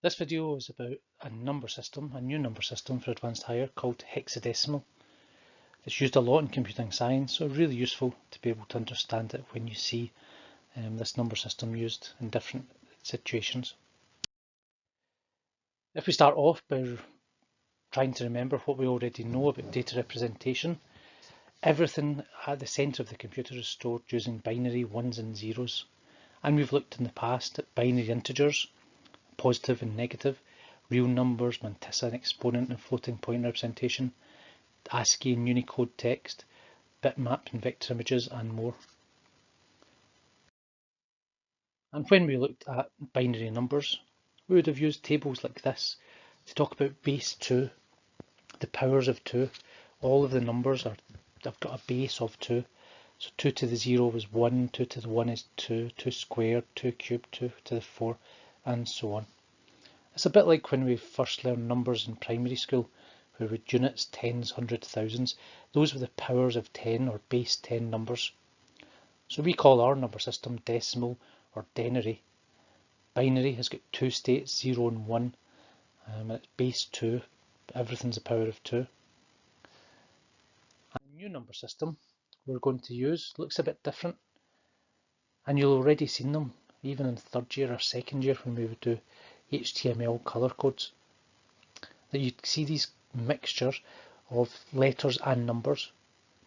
This video is about a number system, a new number system for advanced higher called hexadecimal. It's used a lot in computing science, so really useful to be able to understand it when you see this number system used in different situations. If we start off by trying to remember what we already know about data representation, everything at the centre of the computer is stored using binary ones and zeros. And we've looked in the past at binary integers, positive and negative, real numbers, mantissa and exponent and floating point representation, ASCII and Unicode text, bitmap and vector images, and more. And when we looked at binary numbers, we would have used tables like this to talk about base 2, the powers of 2. All of the numbers have got a base of 2. So 2 to the 0 is 1, 2 to the 1 is 2, 2 squared, 2 cubed, 2 to the 4, and so on. It's a bit like when we first learned numbers in primary school, where we had units, tens, hundreds, thousands. Those were the powers of 10 or base 10 numbers. So we call our number system decimal or denary. Binary has got two states, 0 and 1, and it's base 2. Everything's a power of 2. And the new number system we're going to use looks a bit different, and you've already seen them even in third year or second year when we would do HTML colour codes, that you see these mixtures of letters and numbers.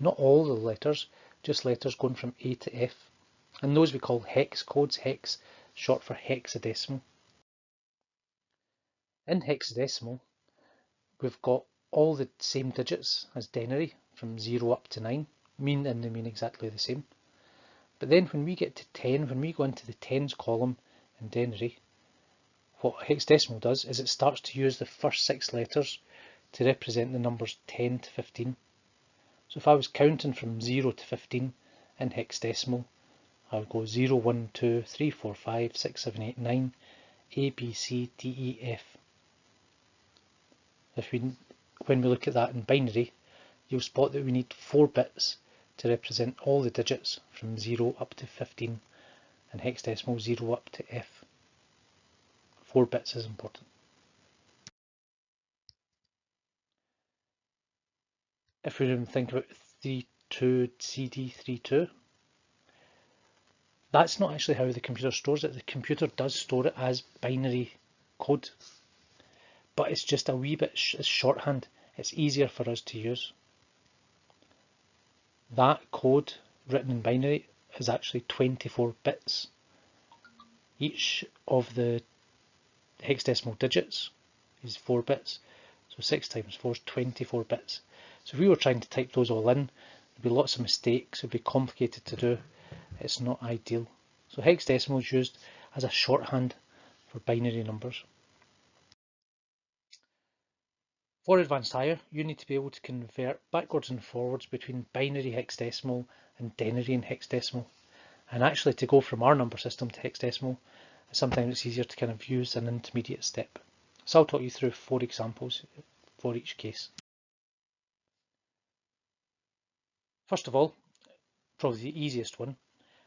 Not all the letters, just letters going from A to F, and those we call hex codes. Hex short for hexadecimal. In hexadecimal we've got all the same digits as denary from 0 up to 9, they mean exactly the same. But then when we get to 10, when we go into the tens column in denary, what hexadecimal does is it starts to use the first 6 letters to represent the numbers 10 to 15. So if I was counting from 0 to 15 in hexadecimal, I would go 0, 1, 2, 3, 4, 5, 6, 7, 8, 9, A, B, C, D, E, F. When we look at that in binary, you'll spot that we need 4 bits to represent all the digits from 0 up to 15, and hexadecimal 0 up to F. 4 bits is important. If we think about 32 CD 32, that's not actually how the computer stores it. The computer does store it as binary code, but it's just a wee bit shorthand. It's easier for us to use. That code written in binary is actually 24 bits. Each of the hexadecimal digits is 4 bits, so 6 times 4 is 24 bits. So if we were trying to type those all in, there'd be lots of mistakes, it would be complicated to do, it's not ideal. So hexadecimal is used as a shorthand for binary numbers. For advanced higher, you need to be able to convert backwards and forwards between binary hexadecimal and denary and hexadecimal. And actually to go from our number system to hexadecimal, sometimes it's easier to kind of use an intermediate step. So I'll talk you through 4 examples for each case. First of all, probably the easiest one,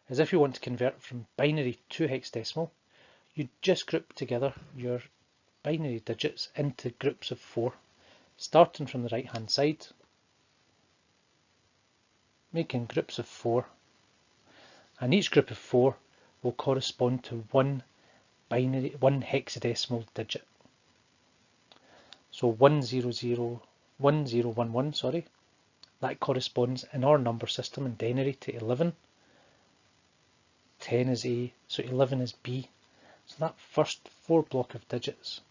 is if you want to convert from binary to hexadecimal, you just group together your binary digits into groups of 4, starting from the right hand side, making groups of 4, and each group of 4 will correspond to one hexadecimal digit. So 1011, that corresponds in our number system in denary to 11. 10 is A, so 11 is B. So that first 4 block of digits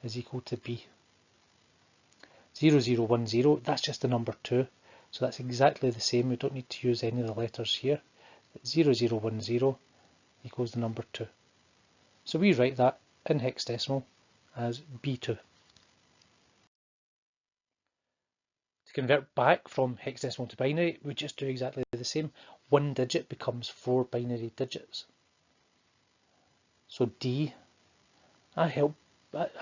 is equal to B. 0010, that's just the number 2, so that's exactly the same. We don't need to use any of the letters here. 0010 equals the number 2. So we write that in hexadecimal as B2. To convert back from hexadecimal to binary, we just do exactly the same. One digit becomes 4 binary digits. So D, I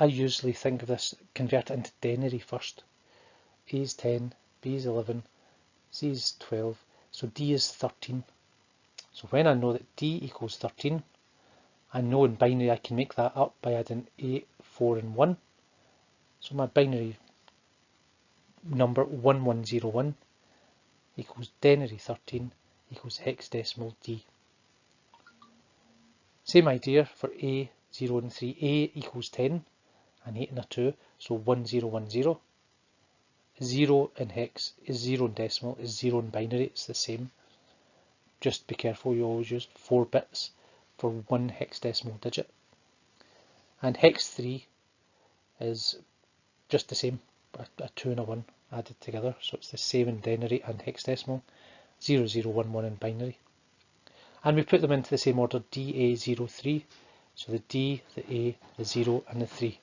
usually think of this, convert it into denary first. A is 10, B is 11, C is 12, so D is 13. So when I know that D equals 13, I know in binary I can make that up by adding 4 and 1. So my binary number 1101 equals denary 13 equals hexadecimal D. Same idea for A, 0 and 3. A equals 10 and 8 and a 2, so 1010. 0 in hex is 0 in decimal, is 0 in binary, it's the same. Just be careful, you always use 4 bits for one hexadecimal digit. And hex 3 is just the same, a 2 and a 1 added together, so it's the same in denary and hexadecimal, 0011 in binary. And we put them into the same order, DA03, so the D, the A, the 0 and the 3.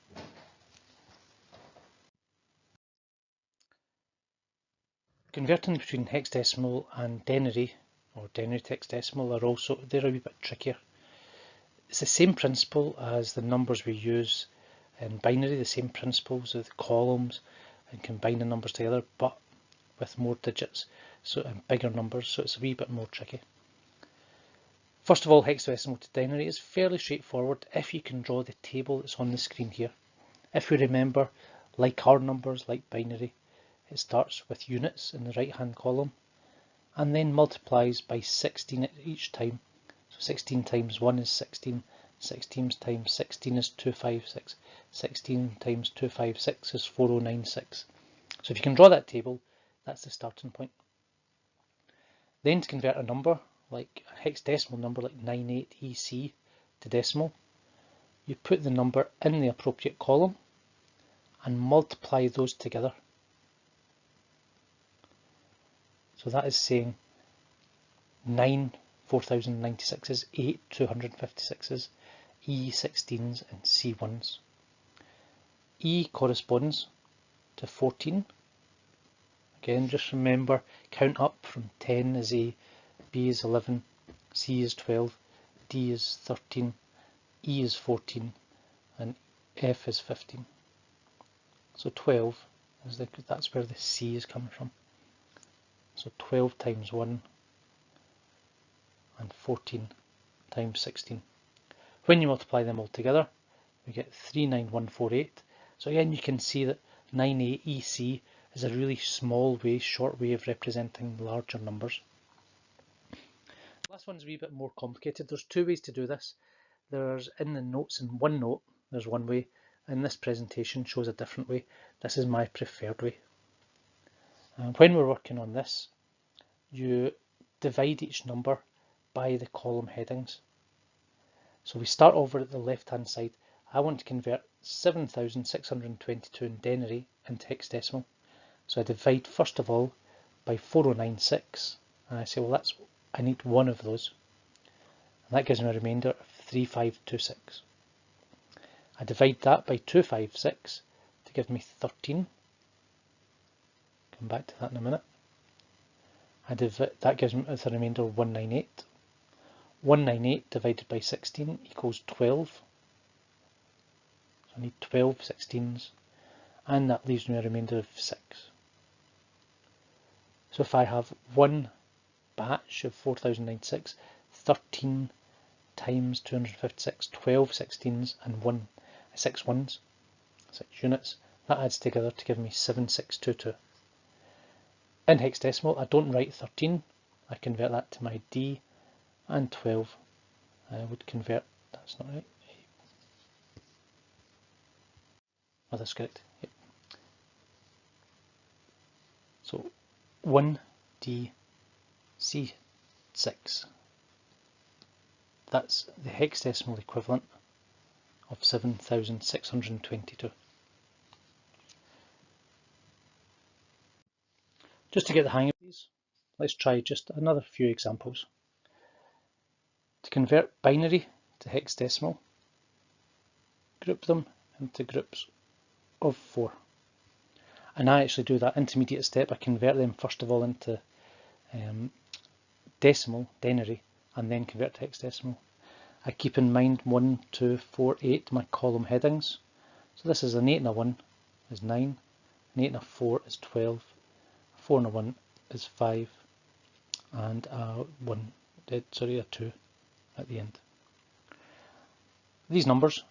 Converting between hexadecimal and denary, or denary to hexadecimal, they're a wee bit trickier. It's the same principle as the numbers we use in binary, the same principles of the columns and combining numbers together, but with more digits, so and bigger numbers, so it's a wee bit more tricky. First of all, hexadecimal to denary is fairly straightforward if you can draw the table that's on the screen here. If we remember, like our numbers, like binary, it starts with units in the right hand column and then multiplies by 16 at each time. So 16 times 1 is 16, 16 times 16 is 256, 16 times 256 is 4096. So if you can draw that table, that's the starting point. Then to convert a number, like a hexadecimal number like 98EC to decimal, you put the number in the appropriate column and multiply those together. So that is saying 9 4096s, 8 256s, E16s and C1s. E corresponds to 14. Again, just remember, count up from 10 is A, B is 11, C is 12, D is 13, E is 14 and F is 15. So 12 is that's where the C is coming from. So 12 times 1 and 14 times 16. When you multiply them all together, we get 39148. So again, you can see that 98EC is a really small way, short way of representing larger numbers. The last one's a wee bit more complicated. There's two ways to do this. There's in the notes in OneNote, there's one way, and this presentation shows a different way. This is my preferred way. And when we're working on this, you divide each number by the column headings. So we start over at the left hand side. I want to convert 7622 in denary into hexadecimal. So I divide first of all by 4096 and I say, well, I need one of those. And that gives me a remainder of 3526. I divide that by 256 to give me 13. Come back to that in a minute. That gives me a remainder of 198. 198 divided by 16 equals 12. So I need 12 16s, and that leaves me a remainder of 6. So if I have one batch of 4096, 13 times 256, 12 16s and 6 1s, 6 units, that adds together to give me 7622. In hexadecimal, I don't write 13, I convert that to my D, and 12, I would convert, that's not right, oh that's correct, yep. So 1DC6, that's the hexadecimal equivalent of 7622. Just to get the hang of these, let's try just another few examples. To convert binary to hexadecimal, group them into groups of 4. And I actually do that intermediate step. I convert them first of all into decimal, denary, and then convert to hexadecimal. I keep in mind 1, 2, 4, 8, my column headings. So this is an 8 and a 1 is 9, an 8 and a 4 is 12, a 4 and a 1 is 5, and a 2 at the end. These numbers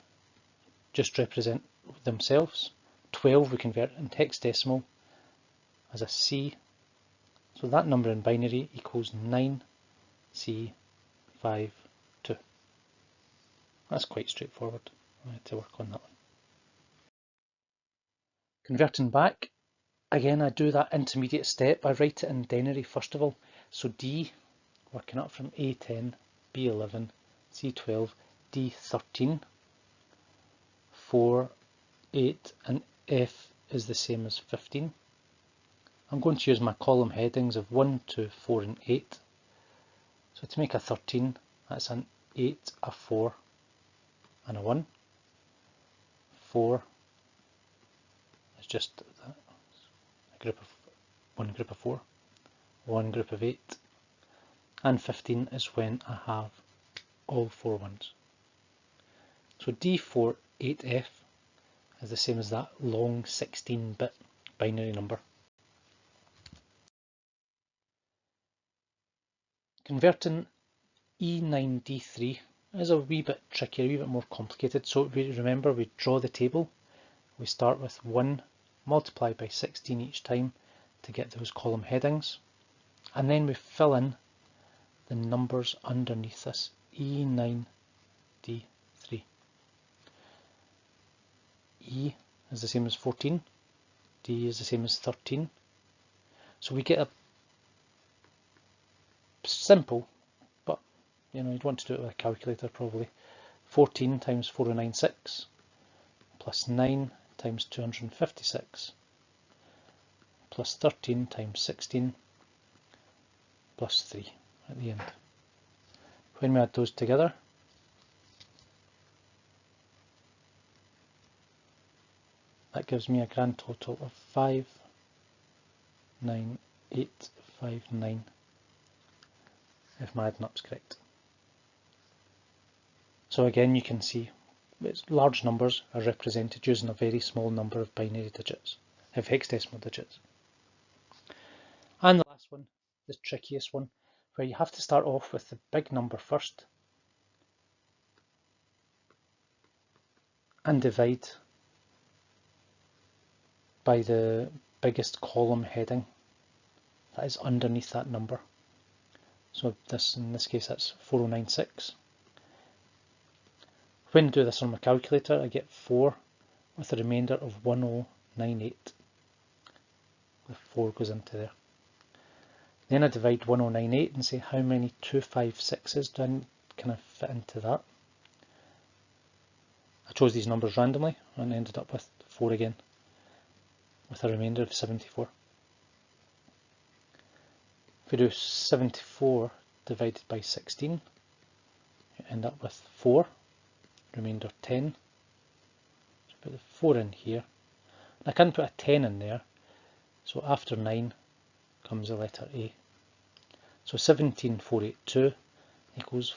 just represent themselves. 12 we convert into hexadecimal as a C, so that number in binary equals 9C52. That's quite straightforward. I had to work on that one. Converting back, again I do that intermediate step. I write it in denary first of all. So D, working up from A10, B11, C12, D13, 4, 8 and F is the same as 15. I'm going to use my column headings of 1, 2, 4 and 8. So to make a 13, that's an 8, a 4 and a 1. 4 is just a group of one group of 4, one group of 8, and 15 is when I have all 4 ones. So D48F is the same as that long 16-bit binary number. Converting E9D3 is a wee bit trickier, a wee bit more complicated. So remember, we draw the table. We start with 1 multiplied by 16 each time to get those column headings, and then we fill in the numbers underneath this E9D3. E is the same as 14, D is the same as 13. So we get a simple, but you'd want to do it with a calculator probably. 14 times 4096 plus 9 times 256 plus 13 times 16 plus 3 at the end. When we add those together, that gives me a grand total of 59859 if my adding up's correct. So again, you can see large numbers are represented using a very small number of binary digits, of hexadecimal digits. And the last one, the trickiest one, where you have to start off with the big number first and divide by the biggest column heading that is underneath that number. So in this case that's 4096. When I do this on my calculator, I get 4 with a remainder of 1098. The 4 goes into there. Then I divide 1098 and say how many 256s can I fit into that. I chose these numbers randomly and ended up with 4 again, with a remainder of 74. If we do 74 divided by 16, you end up with 4, remainder 10. So put the 4 in here. I can put a 10 in there, so after 9 comes the letter A. So 17482 equals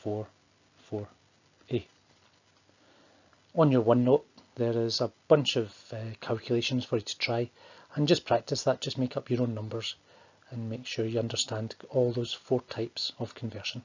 444A. On your OneNote, there is a bunch of calculations for you to try, and just practice that, just make up your own numbers and make sure you understand all those 4 types of conversion.